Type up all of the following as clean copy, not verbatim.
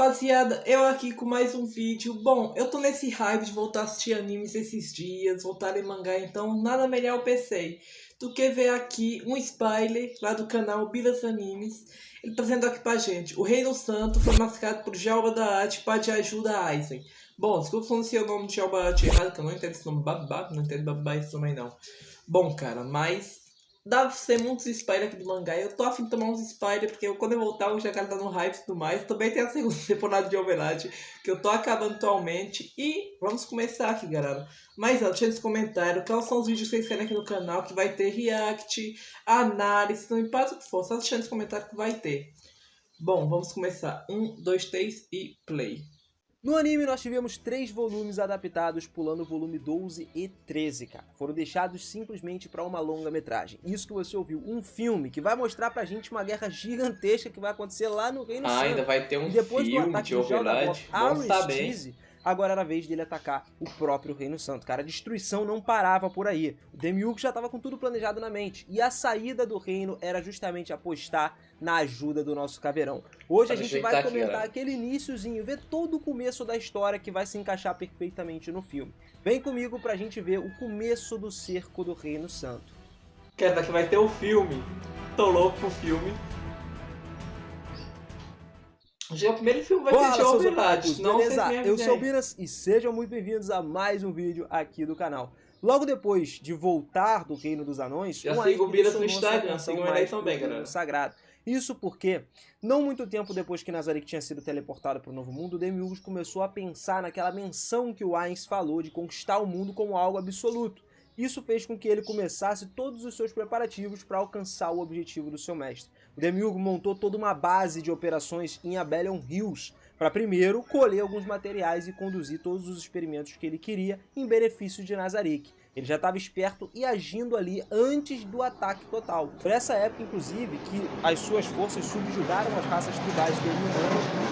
rapaziada, eu aqui com mais um vídeo. Bom, eu tô nesse hype de voltar a assistir animes esses dias, voltar a ler mangá, então nada melhor eu pensei do que ver aqui um spoiler lá do canal Biras Animes. Ele tá dizendo aqui pra gente: o Reino Santo foi massacrado por Jalba da Arte para de ajuda a Aizen. Bom, desculpa se eu não sei o nome de Jalba da Arte errado, que eu não entendo esse nome, babá, não entendo babá esse nome aí não. Bom, cara, mas dá pra ser muitos spoilers aqui do mangá. Eu tô afim de tomar uns spoilers, porque quando eu voltar, eu já quero estar no hype e tudo mais. Também tem a segunda temporada de Overlord, que eu tô acabando atualmente. E vamos começar aqui, galera. Mas antes, deixa nos comentários quais são os vídeos que vocês querem aqui no canal, que vai ter react, análise, não importa o que for, só deixa nos comentários que vai ter. Bom, vamos começar. 1, 2, 3 e play. No anime nós tivemos 3 volumes adaptados, pulando o volume 12 e 13, cara. Foram deixados simplesmente para uma longa-metragem. Isso que você ouviu, um filme que vai mostrar pra gente uma guerra gigantesca que vai acontecer lá no Reino Santo. Ainda vai ter um depois filme do ataque de Overlord, bom saber. Agora era a vez dele atacar o próprio Reino Santo. Cara, a destruição não parava por aí. O Demiurgo já estava com tudo planejado na mente. E a saída do reino era justamente apostar na ajuda do nosso caveirão. Hoje a gente vai comentar aquele iniciozinho, ver todo o começo da história que vai se encaixar perfeitamente no filme. Vem comigo pra gente ver o começo do cerco do Reino Santo. Quer dizer que vai ter o filme. Tô louco pro filme. Já o primeiro filme vai ter de Overlord, não beleza? Eu sou o Biras e sejam muito bem-vindos a mais um vídeo aqui do canal. Logo depois de voltar do Reino dos Anões, já siga o Biras no Instagram, sigam ele aí também, galera. Sagrado. Isso porque, não muito tempo depois que Nazarick tinha sido teleportado para o Novo Mundo, Demiurgos começou a pensar naquela menção que o Ainz falou de conquistar o mundo como algo absoluto. Isso fez com que ele começasse todos os seus preparativos para alcançar o objetivo do seu mestre. O Demiurgo montou toda uma base de operações em Abelion Hills, para primeiro colher alguns materiais e conduzir todos os experimentos que ele queria em benefício de Nazarick. Ele já estava esperto e agindo ali antes do ataque total. Foi essa época, inclusive, que as suas forças subjugaram as raças tribais demiurganas.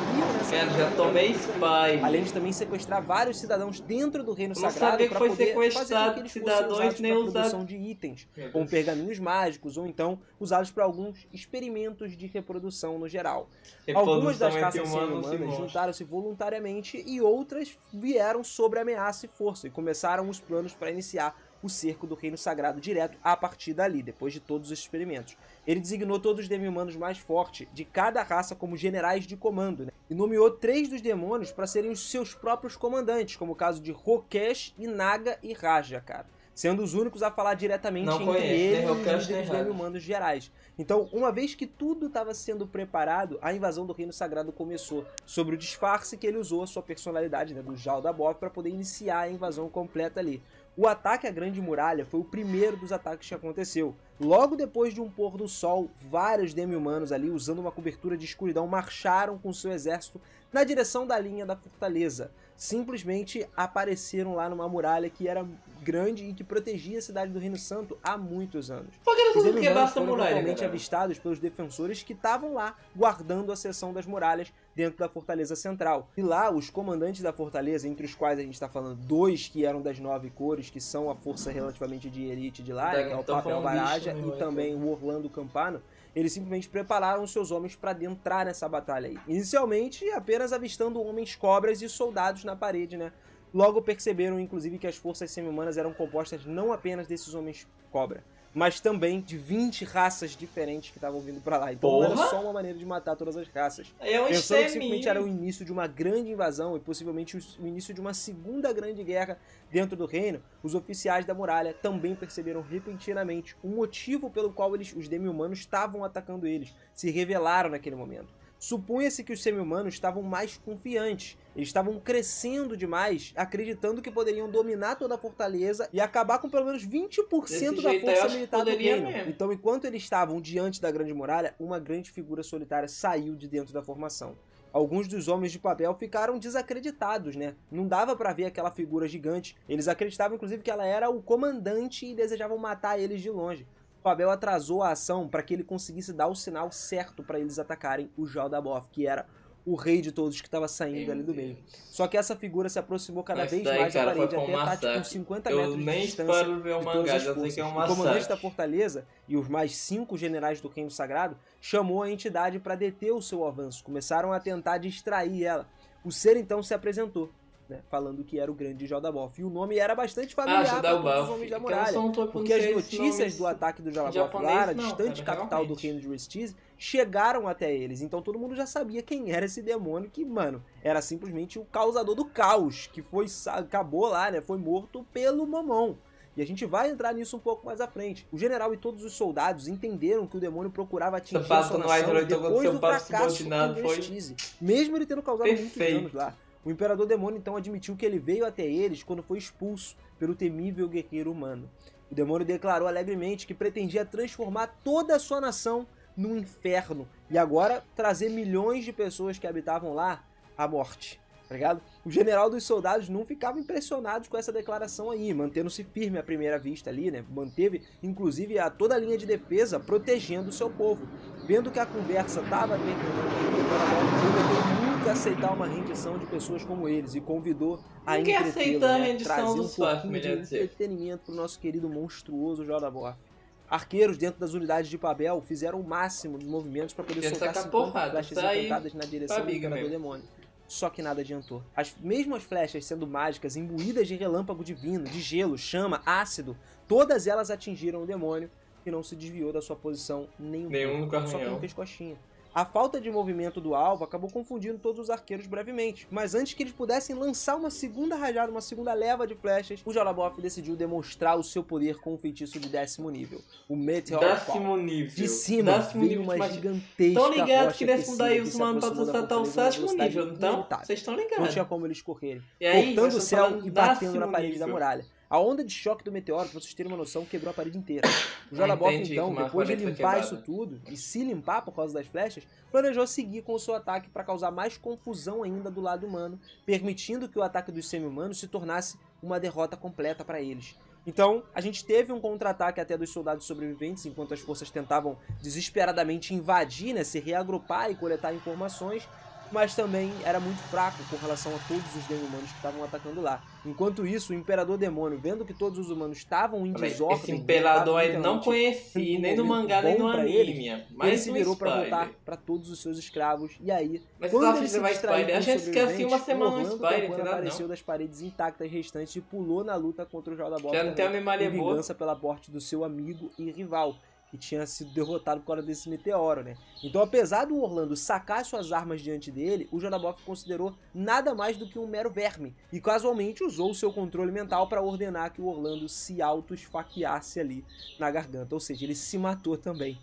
Já tomei spy. Além de também sequestrar vários cidadãos dentro do Reino Sagrado para poder fazer com que eles cidadãos nem usados para produção de itens, como pergaminhos mágicos ou então usados para alguns experimentos de reprodução no geral. Algumas das raças semi-humanas juntaram-se voluntariamente e outras vieram sob ameaça e força e começaram os planos para iniciar o cerco do Reino Sagrado direto a partir dali, depois de todos os experimentos. Ele designou todos os demi-humanos mais fortes de cada raça como generais de comando, né? E nomeou 3 dos demônios para serem os seus próprios comandantes, como o caso de Rokesh, Inaga e Raja, cara. Sendo os únicos a falar diretamente entre ele e os demi-humanos gerais. Então, uma vez que tudo estava sendo preparado, a invasão do Reino Sagrado começou, sobre o disfarce que ele usou a sua personalidade, né, do Jalda Bov, para poder iniciar a invasão completa ali. O ataque à Grande Muralha foi o primeiro dos ataques que aconteceu. Logo depois de um pôr do sol, vários demi-humanos ali, usando uma cobertura de escuridão, marcharam com seu exército na direção da linha da fortaleza. Simplesmente apareceram lá numa muralha que era grande e que protegia a cidade do Reino Santo há muitos anos. Os demi-humanos foram totalmente avistados pelos defensores que estavam lá guardando a seção das muralhas dentro da fortaleza central. E lá, os comandantes da fortaleza, entre os quais a gente está falando 2 que eram das 9 cores, que são a força relativamente de elite de lá, que é o Papel Baraja e também o Orlando Campano, eles simplesmente prepararam os seus homens para adentrar nessa batalha aí. Inicialmente, apenas avistando homens cobras e soldados na parede, né? Logo perceberam, inclusive, que as forças semi-humanas eram compostas não apenas desses homens cobra, mas também de 20 raças diferentes que estavam vindo pra lá. Então não era só uma maneira de matar todas as raças. Pensando que simplesmente era o início de uma grande invasão e possivelmente o início de uma segunda grande guerra dentro do reino, os oficiais da muralha também perceberam repentinamente o motivo pelo qual os demi-humanos estavam atacando eles, se revelaram naquele momento. Supunha-se que os semi-humanos estavam mais confiantes, eles estavam crescendo demais, acreditando que poderiam dominar toda a fortaleza e acabar com pelo menos 20% da força militar do reino. Então, enquanto eles estavam diante da Grande Muralha, uma grande figura solitária saiu de dentro da formação. Alguns dos homens de papel ficaram desacreditados, né? Não dava pra ver aquela figura gigante. Eles acreditavam, inclusive, que ela era o comandante e desejavam matar eles de longe. Pavel atrasou a ação para que ele conseguisse dar o sinal certo para eles atacarem o Jalda Bov, que era o rei de todos que estava saindo ali do meio. Só que essa figura se aproximou cada vez daí, mais da cara, parede, foi até um estar tipo, massacre. uns 50 Eu metros de nem distância espero ver o de mangá, todas as já sei forças. que é um O comandante massacre. da fortaleza e os mais 5 generais do Reino Sagrado chamou a entidade para deter o seu avanço. Começaram a tentar distrair ela. O ser então se apresentou, né, falando que era o grande Jaldabaoth. E o nome era bastante familiar para todos os homens da muralha, porque as notícias do ataque do Jaldabaoth lá na distante capital do reino de Restiz chegaram até eles. Então todo mundo já sabia quem era esse demônio que, mano, era simplesmente o causador do caos, que acabou lá, né, foi morto pelo Momon. E a gente vai entrar nisso um pouco mais à frente. O general e todos os soldados entenderam que o demônio procurava atingir a sua nação depois do fracasso em Restiz, mesmo ele tendo causado muitos danos lá. O Imperador Demônio então admitiu que ele veio até eles quando foi expulso pelo temível guerreiro humano. O demônio declarou alegremente que pretendia transformar toda a sua nação num inferno e agora trazer milhões de pessoas que habitavam lá à morte. Tá ligado? O general dos soldados não ficava impressionado com essa declaração aí, mantendo-se firme à primeira vista ali, né? Manteve, inclusive, toda a linha de defesa protegendo o seu povo. Vendo que a conversa estava terminando, o nunca aceitar uma rendição de pessoas como eles e convidou a entretê-lo, né? Trazer um pouquinho de entretenimento pro nosso querido monstruoso Jaldabaoth. Arqueiros dentro das unidades de Pabel fizeram o máximo de movimentos para poder soltar 50 flechas encantadas na direção do Imperador Demônio. Só que nada adiantou. As mesmas flechas sendo mágicas, imbuídas de relâmpago divino, de gelo, chama, ácido, todas elas atingiram o demônio, que não se desviou da sua posição nenhum só que não fez coxinha. A falta de movimento do alvo acabou confundindo todos os arqueiros brevemente, mas antes que eles pudessem lançar uma segunda rajada, uma segunda leva de flechas, o Jaldabaoth decidiu demonstrar o seu poder com um feitiço de 10º nível, o Meteor Fall. De cima veio uma gigantesca rocha ligado que nesse daí os manos podem acertar o 7º nível, então vocês estão ligados. Não tinha como eles correrem, cortando o céu e batendo na parede da muralha. A onda de choque do meteoro, pra vocês terem uma noção, quebrou a parede inteira. O Jaldabaoth, então, depois de limpar isso tudo, e se limpar por causa das flechas, planejou seguir com o seu ataque para causar mais confusão ainda do lado humano, permitindo que o ataque dos semi-humanos se tornasse uma derrota completa para eles. Então, a gente teve um contra-ataque até dos soldados sobreviventes, enquanto as forças tentavam desesperadamente invadir, né, se reagrupar e coletar informações, mas também era muito fraco com relação a todos os demi-humanos que estavam atacando lá. Enquanto isso, o Imperador Demônio, vendo que todos os humanos estavam em desordem... Esse Imperador aí não conheci, nem no mangá, nem no anime. Ele se virou pra voltar pra todos os seus escravos, e aí... Mas quando ele se distraiu, a gente esquece uma semana no Spider, apareceu das paredes intactas restantes e pulou na luta contra o Jaldabaoth, já não tem uma memória boa, vingança pela morte do seu amigo e rival, que tinha sido derrotado por causa desse meteoro, né? Então, apesar do Orlando sacar suas armas diante dele, o Jaldabaoth considerou nada mais do que um mero verme, e casualmente usou o seu controle mental para ordenar que o Orlando se auto-esfaqueasse ali na garganta, ou seja, ele se matou também.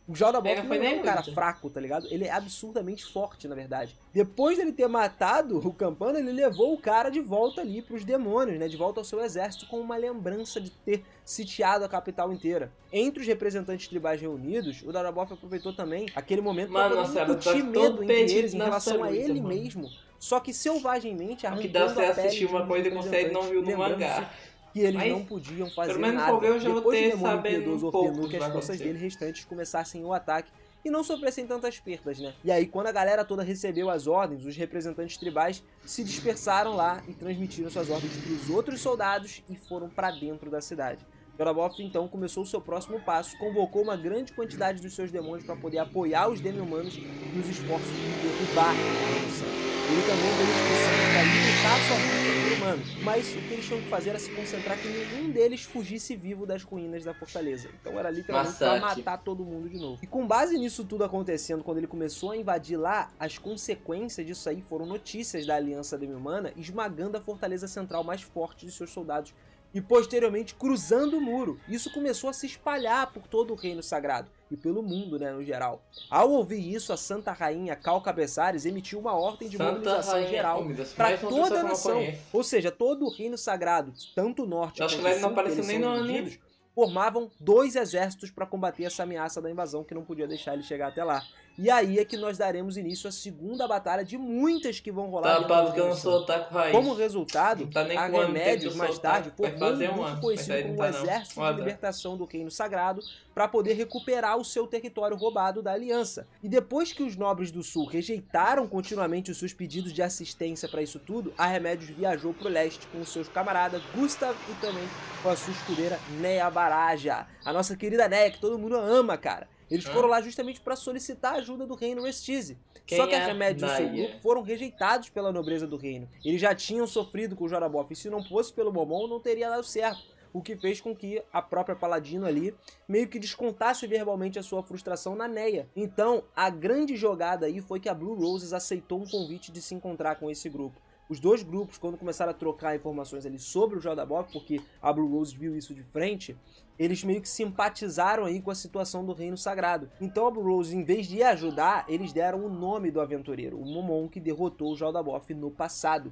O Jaldabaoth não é um cara fraco, tá ligado? Ele é absurdamente forte, na verdade. Depois dele ter matado o Campana, ele levou o cara de volta ali pros demônios, né? De volta ao seu exército, com uma lembrança de ter sitiado a capital inteira. Entre os representantes tribais reunidos, o Jaldabaoth aproveitou também aquele momento para discutir medo entre eles em relação a ele mesmo, só que selvagemmente arrancando a pele assistir uma coisa que você não viu no mangá. Que eles não podiam fazer nada. Depois de Demônio Piedoso ordenou que as forças dele restantes começassem o ataque e não sofressem tantas perdas, né? E aí, quando a galera toda recebeu as ordens, os representantes tribais se dispersaram lá e transmitiram suas ordens para os outros soldados e foram para dentro da cidade. Jaldabaoth então começou o seu próximo passo, convocou uma grande quantidade dos seus demônios para poder apoiar os demi-humanos nos esforços de derrubar a revolução. Ele também deu instruções para limitar sua luta contra o humano, mas o que eles tinham que fazer era se concentrar que nenhum deles fugisse vivo das ruínas da fortaleza. Então era literalmente para matar todo mundo de novo. E com base nisso tudo acontecendo, quando ele começou a invadir lá, as consequências disso aí foram notícias da Aliança Demi-Humana esmagando a fortaleza central mais forte de seus soldados e posteriormente cruzando o muro. Isso começou a se espalhar por todo o Reino Sagrado e pelo mundo, né, no geral. Ao ouvir isso, a Santa Rainha Cal Cabeçares emitiu uma ordem de mobilização geral para toda a nação, ou seja, todo o Reino Sagrado, tanto o norte quanto o sul, não apareceu nem no anime, formavam 2 exércitos para combater essa ameaça da invasão que não podia deixar ele chegar até lá. E aí é que nós daremos início à segunda batalha de muitas que vão rolar. Tá, Pablo, que eu não sou otaku raiz. Como resultado, tá nem a com ano Remédios, mais tarde, formou um grupo ano, conhecido como o Exército de Libertação do Reino Sagrado para poder recuperar o seu território roubado da Aliança. E depois que os nobres do Sul rejeitaram continuamente os seus pedidos de assistência para isso tudo, a Remédios viajou para o leste com os seus camaradas Gustav e também com a sua escudeira Neia Baraja. A nossa querida Neia, que todo mundo ama, cara. Eles foram lá justamente para solicitar a ajuda do reino Restize. Só que a Remédios e o seu grupo foram rejeitados pela nobreza do reino. Eles já tinham sofrido com o Jorah Mormont, e se não fosse pelo Momon, não teria dado certo. O que fez com que a própria Paladino ali meio que descontasse verbalmente a sua frustração na Neia. Então, a grande jogada aí foi que a Blue Roses aceitou um convite de se encontrar com esse grupo. Os dois grupos, quando começaram a trocar informações ali sobre o Jorah Mormont, porque a Blue Roses viu isso de frente, eles meio que simpatizaram aí com a situação do Reino Sagrado. Então a Blue Roses, em vez de ajudar, eles deram o nome do aventureiro, o Momon, que derrotou o Jorah Mormont no passado.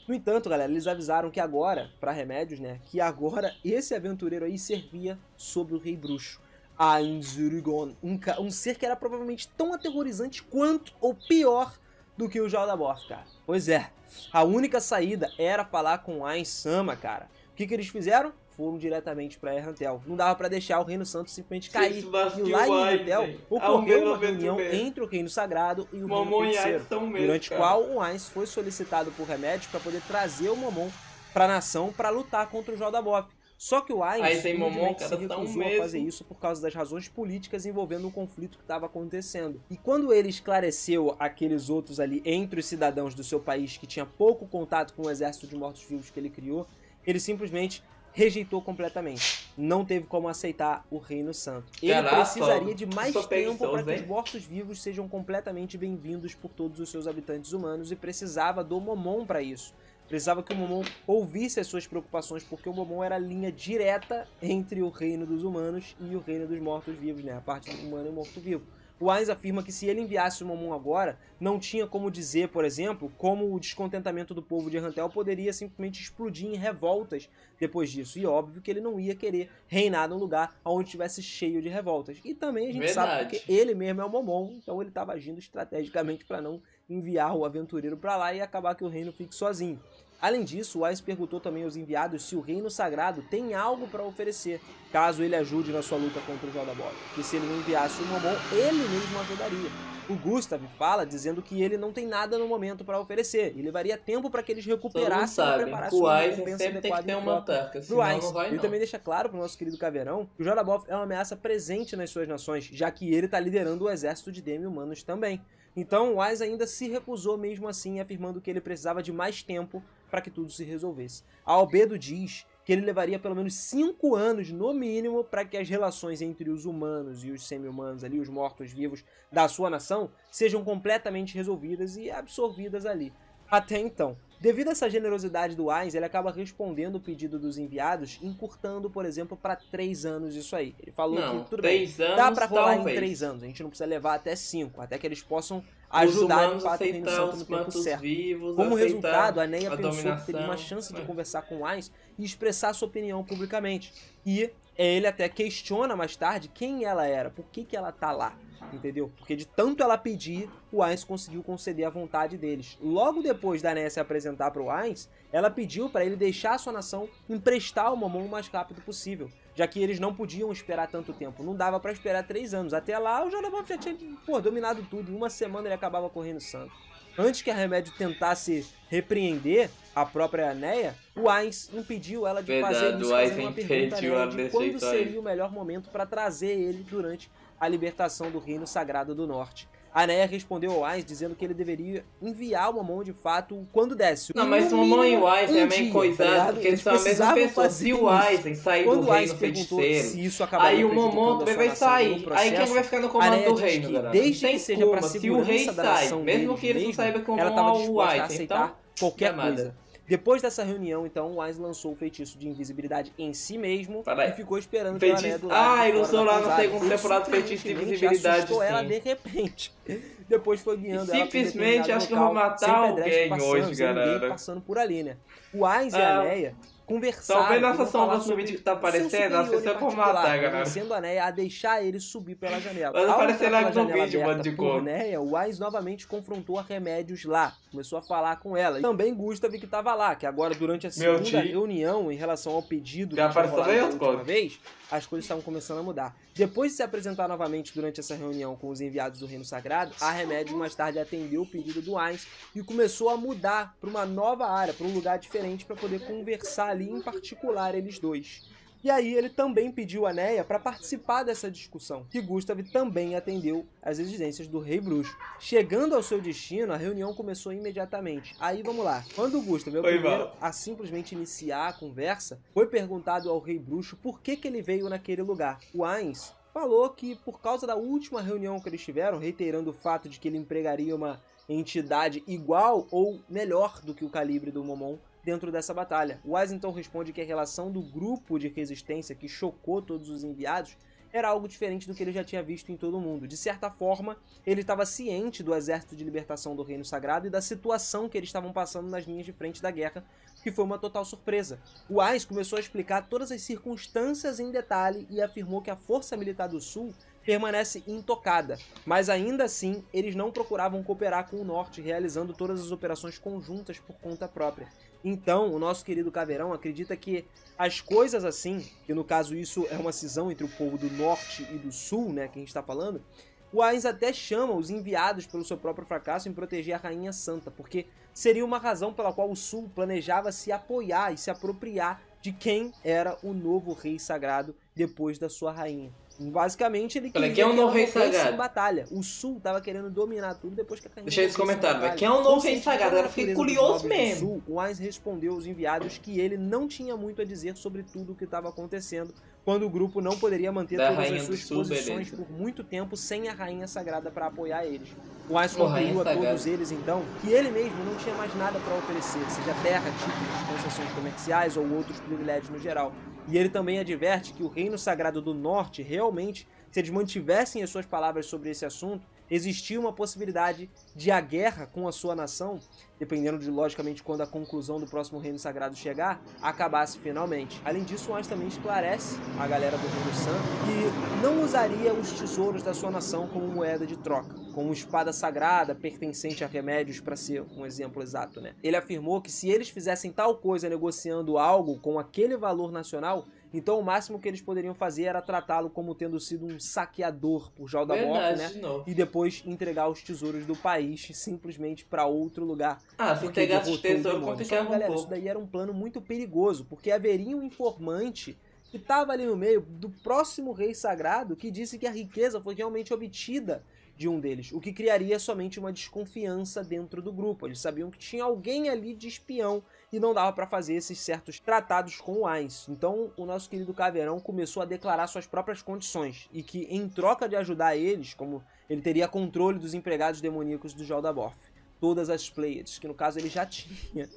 No entanto, galera, eles avisaram que agora, para Remédios, né, que agora esse aventureiro aí servia sobre o Rei Bruxo, Ainzurigon, um ser que era provavelmente tão aterrorizante quanto ou pior do que o Jorah Mormont, cara. Pois é, a única saída era falar com Ain Sama, cara. O que eles fizeram? Foram diretamente pra Errantel. Não dava pra deixar o Reino Santo simplesmente cair. E lá em Errantel ocorreu uma reunião entre o Reino Sagrado e o Reino Feiticeiro, durante a qual o Ainz foi solicitado por Remédios para poder trazer o Momon pra nação para lutar contra o Jorah Mormont. Só que o Ainz se recusou a fazer isso por causa das razões políticas envolvendo o conflito que estava acontecendo. E quando ele esclareceu aqueles outros ali entre os cidadãos do seu país que tinha pouco contato com o exército de mortos-vivos que ele criou, ele simplesmente rejeitou completamente. Não teve como aceitar o Reino Santo. Ele precisaria de mais tempo para que os mortos-vivos sejam completamente bem-vindos por todos os seus habitantes humanos e precisava do Momon para isso. Precisava que o Momon ouvisse as suas preocupações, porque o Momon era a linha direta entre o reino dos humanos e o reino dos mortos-vivos, né? A parte do humano e morto-vivo. O Ainz afirma que se ele enviasse o Momon agora, não tinha como dizer, por exemplo, como o descontentamento do povo de Errantel poderia simplesmente explodir em revoltas depois disso. E óbvio que ele não ia querer reinar num lugar onde estivesse cheio de revoltas. E também a gente sabe porque ele mesmo é o Momon, então ele estava agindo estrategicamente para não enviar o aventureiro para lá e acabar que o reino fique sozinho. Além disso, o Ainz perguntou também aos enviados se o Reino Sagrado tem algo para oferecer, caso ele ajude na sua luta contra o Jorah Mormont. Que se ele não enviasse o Momon, ele mesmo ajudaria. O Gustav fala dizendo que ele não tem nada no momento para oferecer e levaria tempo para que eles recuperassem e preparassem uma recompensa adequada em troca pro Ainz. Ele também deixa claro pro nosso querido Caveirão que o Jorah Mormont é uma ameaça presente nas suas nações, já que ele está liderando o exército de demi-humanos também. Então o Ainz ainda se recusou mesmo assim, afirmando que ele precisava de mais tempo para que tudo se resolvesse. A Albedo diz que ele levaria pelo menos 5 anos, no mínimo, para que as relações entre os humanos e os semi-humanos ali, os mortos-vivos da sua nação, sejam completamente resolvidas e absorvidas ali. Até então. Devido a essa generosidade do Ainz, ele acaba respondendo o pedido dos enviados, encurtando, por exemplo, para 3 anos isso aí. Ele falou que tudo bem, dá para rolar em 3 anos, a gente não precisa levar até 5, até que eles possam ajudar de fato o Reino Santo no tempo certo. Como resultado, a Neia pensou que teria uma chance de conversar com o Ainz e expressar sua opinião publicamente. E ele até questiona mais tarde quem ela era, por que ela tá lá, entendeu? Porque de tanto ela pedir, o Ainz conseguiu conceder a vontade deles. Logo depois da Neia se apresentar para o Ainz, ela pediu para ele deixar a sua nação emprestar o Momon o mais rápido possível, já que eles não podiam esperar tanto tempo. Não dava para esperar 3 anos. Até lá, o Jorah Mormont já tinha dominado tudo. Em uma semana ele acabava com o Reino Santo. Antes que a Remédio tentasse repreender a própria Neia, o Ainz impediu ela de fazer isso, fazendo uma pergunta a Neia de quando seria o melhor momento para trazer ele durante a libertação do Reino Sagrado do Norte. A Neia respondeu ao Ainz dizendo que ele deveria enviar o Momon de fato quando desse. Não, mas o Momon e o Ainz é meio coisado, porque eles são a mesma pessoa. Se o Ainz sair do Reino Feiticeiro, aí o Momon também vai sair. Aí quem vai ficar no comando do reino, galera? Desde que seja para se o rei sai, mesmo que eles não saibam que o Momon é o Ainz, então qualquer coisa. Depois dessa reunião, então, o Ainz lançou o feitiço de invisibilidade em si mesmo e ficou esperando pela Neia do lado. Ele usou lá na segunda temporada o feitiço de invisibilidade. Assustou ela de repente. Depois foi guiando ela simplesmente acho que eu vou matar alguém hoje, galera. Passando por ali, né? O Ainz e a Neia conversar. Talvez nessa sombra no vídeo que tá aparecendo, a sessão por matar, galera. Convencendo a Neia a deixar ele subir pela janela. Vai aparecer lá no vídeo, mano, de cor. Neia, o Ainz novamente confrontou a Remédios lá. Começou a falar com ela. E também Gustav que tava lá, que agora durante a segunda reunião em relação ao pedido que apareceu da última vez, as coisas estavam começando a mudar. Depois de se apresentar novamente durante essa reunião com os enviados do Reino Sagrado, a Remédios mais tarde atendeu o pedido do Ainz e começou a mudar para uma nova área, para um lugar diferente para poder conversar ali, em particular eles dois. E aí ele também pediu a Neia para participar dessa discussão, que Gustav também atendeu às exigências do Rei Bruxo. Chegando ao seu destino, a reunião começou imediatamente. Aí vamos lá. Quando o Gustav é o primeiro a simplesmente iniciar a conversa, foi perguntado ao Rei Bruxo por que ele veio naquele lugar. O Ainz falou que por causa da última reunião que eles tiveram, reiterando o fato de que ele empregaria uma entidade igual ou melhor do que o calibre do Momon dentro dessa batalha. O Ainz então responde que a relação do grupo de resistência que chocou todos os enviados era algo diferente do que ele já tinha visto em todo o mundo. De certa forma, ele estava ciente do exército de libertação do Reino Sagrado e da situação que eles estavam passando nas linhas de frente da guerra, que foi uma total surpresa. O Ainz começou a explicar todas as circunstâncias em detalhe e afirmou que a Força Militar do Sul permanece intocada, mas ainda assim eles não procuravam cooperar com o Norte, realizando todas as operações conjuntas por conta própria. Então, o nosso querido Caveirão acredita que as coisas assim, que no caso isso é uma cisão entre o povo do Norte e do Sul, né, que a gente está falando, o Ainz até chama os enviados pelo seu próprio fracasso em proteger a Rainha Santa, porque seria uma razão pela qual o Sul planejava se apoiar e se apropriar de quem era o novo Rei Sagrado depois da sua rainha. Basicamente, ele queria quem é o novo Rei Sagrado? Em batalha. O Sul tava querendo dominar tudo depois que a rainha... Deixa aí nos comentários, velho. Quem é o novo Rei Sagrado? Eu fiquei curioso mesmo. Sul, o Ainz respondeu aos enviados que ele não tinha muito a dizer sobre tudo o que estava acontecendo, quando o grupo não poderia manter todas as suas posições por muito tempo sem a Rainha Sagrada para apoiar eles. O Ainz concluiu a todos eles, então, que ele mesmo não tinha mais nada para oferecer, seja terra, títulos, concessões comerciais ou outros privilégios no geral. E ele também adverte que o Reino Sagrado do Norte, realmente, se eles mantivessem as suas palavras sobre esse assunto, existia uma possibilidade de a guerra com a sua nação, dependendo de, logicamente, quando a conclusão do próximo Reino Sagrado chegar, acabasse finalmente. Além disso, o Ainz também esclarece a galera do Reino Santo que não usaria os tesouros da sua nação como moeda de troca, como espada sagrada pertencente a Remédios, para ser um exemplo exato, né? Ele afirmou que se eles fizessem tal coisa negociando algo com aquele valor nacional, então o máximo que eles poderiam fazer era tratá-lo como tendo sido um saqueador por Jaldabaoth, né? E depois entregar os tesouros do país simplesmente para outro lugar. Se entregasse os tesouros, complicava um pouco. Isso daí era um plano muito perigoso, porque haveria um informante que estava ali no meio do próximo Rei Sagrado que disse que a riqueza foi realmente obtida de um deles, o que criaria somente uma desconfiança dentro do grupo. Eles sabiam que tinha alguém ali de espião e não dava para fazer esses certos tratados com o Ainz. Então o nosso querido Caveirão começou a declarar suas próprias condições e que, em troca de ajudar eles, como ele teria controle dos empregados demoníacos do Jaldabaoth, todas as Pleiades, que no caso ele já tinha.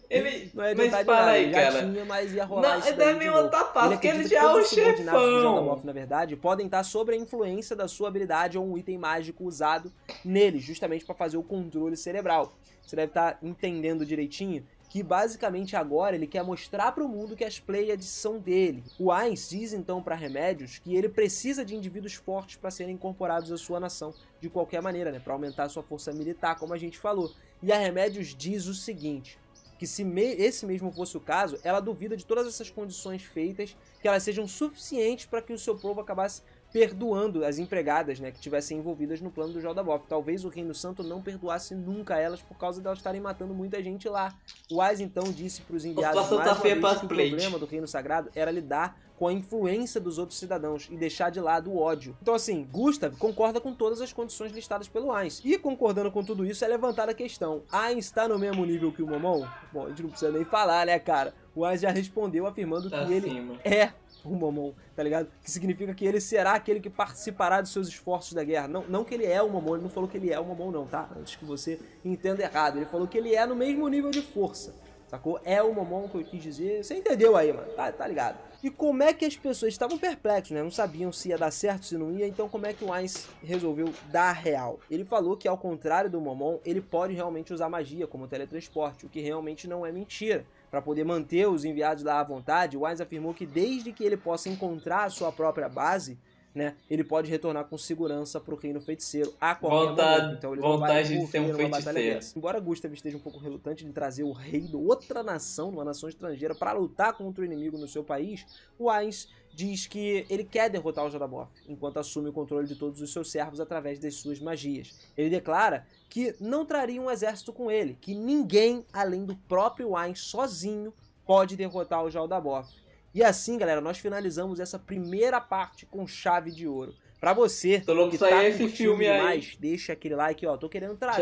Não é de nada, ele já tinha, mas ia rolar isso daí de novo. Porque ele já é o chefão. Na verdade, podem estar sob a influência da sua habilidade ou um item mágico usado neles, justamente para fazer o controle cerebral. Você deve estar entendendo direitinho que basicamente agora ele quer mostrar para o mundo que as Pleiades são dele. O Ainz diz então para Remédios que ele precisa de indivíduos fortes para serem incorporados à sua nação de qualquer maneira, né, para aumentar a sua força militar, como a gente falou. E a Remédios diz o seguinte, que se esse mesmo fosse o caso, ela duvida de todas essas condições feitas, que elas sejam suficientes para que o seu povo acabasse perdoando as empregadas, né, que estivessem envolvidas no plano do Jaldabaoth. Talvez o Reino Santo não perdoasse nunca elas por causa de elas estarem matando muita gente lá. O Ainz então disse para os enviados mais uma vez que o problema do Reino Sagrado era lidar com a influência dos outros cidadãos e deixar de lado o ódio. Então assim, Gustav concorda com todas as condições listadas pelo Ainz. E concordando com tudo isso é levantada a questão: Ainz está no mesmo nível que o Momon? Bom, a gente não precisa nem falar, né, cara? O Ainz já respondeu afirmando que ele é o Momon, tá ligado? Que significa que ele será aquele que participará dos seus esforços da guerra. Não que ele é o Momon, ele não falou que ele é o Momon não, tá? Antes que você entenda errado. Ele falou que ele é no mesmo nível de força, sacou? É o Momon que eu quis dizer. Você entendeu aí, mano? Tá ligado? E como é que as pessoas estavam perplexas, né? Não sabiam se ia dar certo, se não ia. Então como é que o Ainz resolveu dar real? Ele falou que, ao contrário do Momon, ele pode realmente usar magia como teletransporte, o que realmente não é mentira. para poder manter os enviados lá à vontade, o Wise afirmou que desde que ele possa encontrar a sua própria base, né, ele pode retornar com segurança para o reino feiticeiro a qualquer momento. Então ele não vai de ser um numa batalha feiticeiro. dessa. Embora Gustav esteja um pouco relutante de trazer o rei de outra nação, uma nação estrangeira, para lutar contra o inimigo no seu país, o Wise diz que ele quer derrotar o Jordaborf, enquanto assume o controle de todos os seus servos através das suas magias. Ele declara que não traria um exército com ele, que ninguém, além do próprio Wise sozinho, pode derrotar o Jordaborf. E assim, galera, nós finalizamos essa primeira parte com chave de ouro. Pra você que tá esse filme demais, aí, deixa aquele like, ó. Tô querendo trazer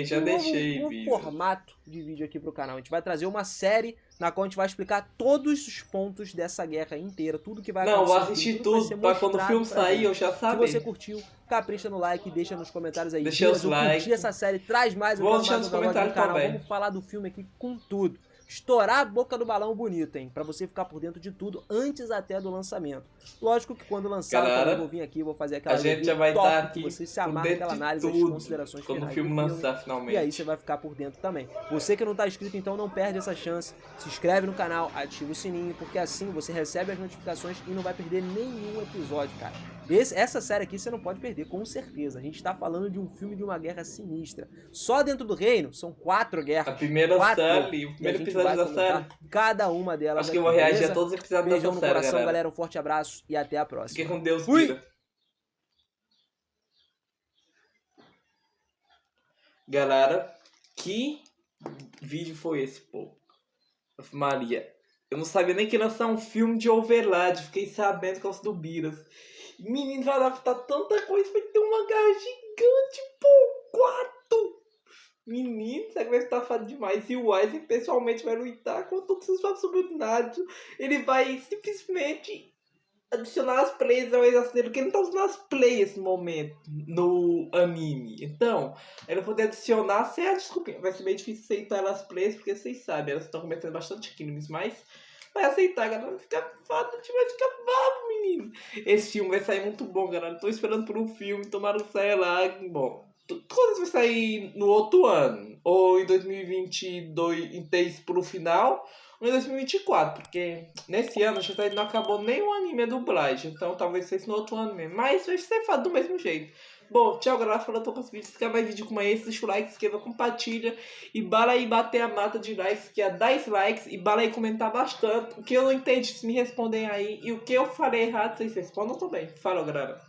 já deixei um formato de vídeo aqui pro canal. A gente vai trazer uma série na qual a gente vai explicar todos os pontos dessa guerra inteira, tudo que vai acontecer. Não, vou assistir tudo, pra quando o filme sair eu já sabia. Se você curtiu, capricha no like, deixa nos comentários aí. Deixa os likes. Curti essa série, traz mais Vou deixar nos comentários no canal. também. Vamos falar do filme aqui com tudo. Estourar a boca do balão bonito, hein? Pra você ficar por dentro de tudo antes até do lançamento. Lógico que quando lançar, galera, eu vou vir aqui, vou fazer aquela a gente já vai estar aqui você se amarra naquela análise, as considerações quando finais o filme lançar finalmente. E aí você vai ficar por dentro também. Você que não tá inscrito, então não perde essa chance. Se inscreve no canal, ativa o sininho, porque assim você recebe as notificações e não vai perder nenhum episódio, cara. Essa série aqui você não pode perder, com certeza. A gente tá falando de um filme de uma guerra sinistra. Só dentro do reino são 4 guerras. A primeira série, o primeiro episódio da série. Cada uma delas. Acho que eu vou reagir a todos os episódios Beijão dessa no série, coração, galera. Um forte abraço e até a próxima. Fique com Deus, Fui! Galera, que vídeo foi esse, pô? Maria, eu não sabia nem que ia lançar um filme de Overlord. Fiquei sabendo por causa do Biras. Menino, vai adaptar tanta coisa. Vai ter uma garra gigante, pô. 4! Menino, será que vai estar fácil demais? E o Wise pessoalmente vai lutar com todos os seus subordinados. Ele vai simplesmente adicionar as plays ao exército dele, porque ele não tá usando as plays nesse momento no anime. Então, ele vai poder adicionar sem a desculpinha. Vai ser bem difícil aceitar as plays, porque vocês sabem, elas estão cometendo bastante crimes, mas vai aceitar, galera. Vai ficar foda, vai ficar bravo, menino. Esse filme vai sair muito bom, galera. Tô esperando por um filme, tomara que saia lá. Bom, quando vai sair no outro ano, ou em 2022 pro final, ou em 2024, porque nesse ano já não acabou nem o anime a dublagem, então talvez seja no outro ano mesmo, mas vai ser fato do mesmo jeito. Bom, tchau, galera, falando com os vídeos. Se quer mais vídeo como esse, deixa o like, se inscreva, compartilha e bala aí bater a mata de likes, que é 10 likes, e bala aí comentar bastante. O que eu não entendi, se me respondem aí, e o que eu falei errado, vocês respondam também. Falou, galera.